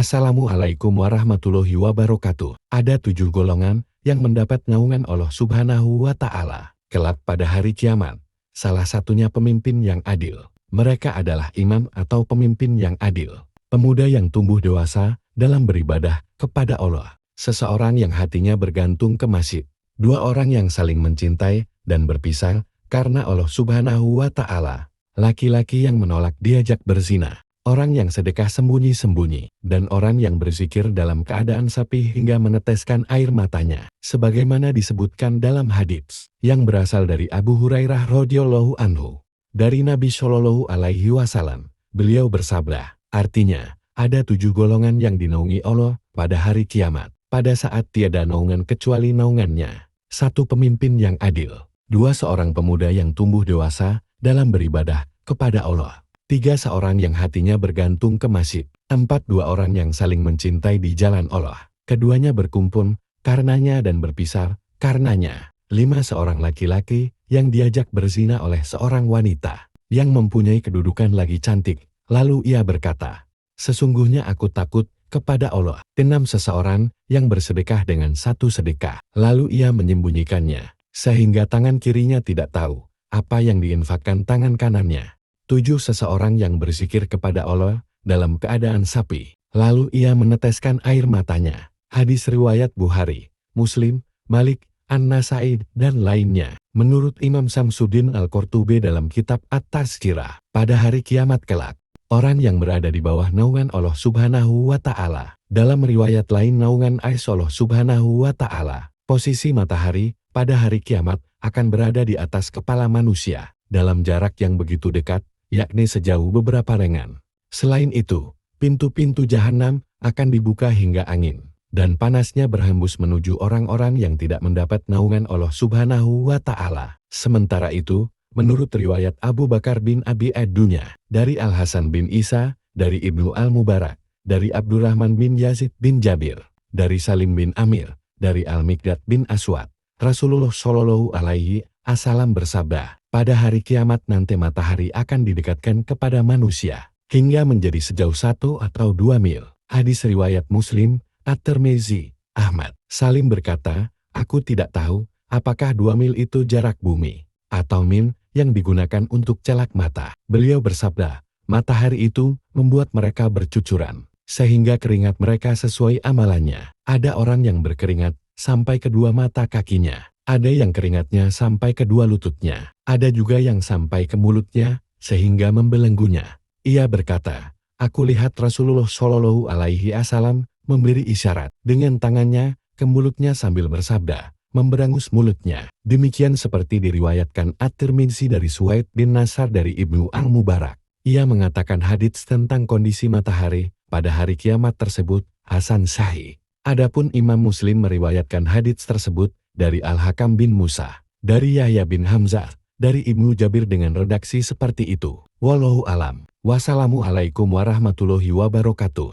Assalamualaikum warahmatullahi wabarakatuh. Ada 7 golongan yang mendapat naungan Allah Subhanahu wa Ta'ala kelak pada hari kiamat. Salah satunya pemimpin yang adil. Mereka adalah imam atau pemimpin yang adil, pemuda yang tumbuh dewasa dalam beribadah kepada Allah, seseorang yang hatinya bergantung ke masjid, 2 orang yang saling mencintai dan berpisah karena Allah Subhanahu wa Ta'ala, laki-laki yang menolak diajak berzina, orang yang sedekah sembunyi-sembunyi, dan orang yang berzikir dalam keadaan sapi hingga meneteskan air matanya, sebagaimana disebutkan dalam hadits yang berasal dari Abu Hurairah radhiyallahu anhu. Dari Nabi Shallallahu alaihi wasallam, beliau bersabda, artinya, ada 7 golongan yang dinaungi Allah pada hari kiamat, pada saat tiada naungan kecuali naungannya. 1. Pemimpin yang adil. 2. Seorang pemuda yang tumbuh dewasa dalam beribadah kepada Allah. 3. Seorang yang hatinya bergantung ke masjid. 4. 2 orang yang saling mencintai di jalan Allah. Keduanya berkumpul karenanya dan berpisah karenanya. 5. Seorang laki-laki yang diajak berzina oleh seorang wanita yang mempunyai kedudukan lagi cantik. Lalu ia berkata, sesungguhnya aku takut kepada Allah. 6. Seseorang yang bersedekah dengan 1 sedekah. Lalu ia menyembunyikannya, sehingga tangan kirinya tidak tahu apa yang diinfakkan tangan kanannya. 7. Seseorang yang berzikir kepada Allah dalam keadaan sapi, lalu ia meneteskan air matanya. Hadis riwayat Bukhari, Muslim, Malik, An-Nasai, dan lainnya. Menurut Imam Samsuddin Al-Qurtubi dalam kitab At-Tazkirah, pada hari kiamat kelak, orang yang berada di bawah naungan Allah Subhanahu wa Ta'ala, dalam riwayat lain naungan ais Allah Subhanahu wa Ta'ala, posisi matahari pada hari kiamat akan berada di atas kepala manusia, dalam jarak yang begitu dekat, yakni sejauh beberapa lengan. Selain itu, pintu-pintu jahanam akan dibuka hingga angin, dan panasnya berhembus menuju orang-orang yang tidak mendapat naungan Allah Subhanahu wa Ta'ala. Sementara itu, menurut riwayat Abu Bakar bin Abi Ad-Dunya, dari Al-Hasan bin Isa, dari Ibnu Al-Mubarak, dari Abdurrahman bin Yazid bin Jabir, dari Salim bin Amir, dari Al-Miqdad bin Aswad, Rasulullah Shallallahu alaihi wasallam bersabda, pada hari kiamat nanti matahari akan didekatkan kepada manusia, hingga menjadi sejauh 1 atau 2 mil. Hadis riwayat Muslim, At-Tirmizi, Ahmad. Salim berkata, aku tidak tahu, apakah 2 mil itu jarak bumi, atau mil yang digunakan untuk celak mata. Beliau bersabda, matahari itu membuat mereka bercucuran, sehingga keringat mereka sesuai amalannya. Ada orang yang berkeringat sampai kedua mata kakinya. Ada yang keringatnya sampai kedua lututnya. Ada juga yang sampai ke mulutnya, sehingga membelenggunya. Ia berkata, aku lihat Rasulullah Shallallahu alaihi wasallam memberi isyarat dengan tangannya ke mulutnya sambil bersabda, memberangus mulutnya. Demikian seperti diriwayatkan At-Tirmizi dari Suwaid bin Nasar dari Ibnu Al-Mubarak. Ia mengatakan hadits tentang kondisi matahari pada hari kiamat tersebut hasan sahih. Adapun Imam Muslim meriwayatkan hadits tersebut dari Al-Hakam bin Musa, dari Yahya bin Hamzah, dari Ibnu Jabir dengan redaksi seperti itu. Wallahu alam. Wassalamualaikum warahmatullahi wabarakatuh.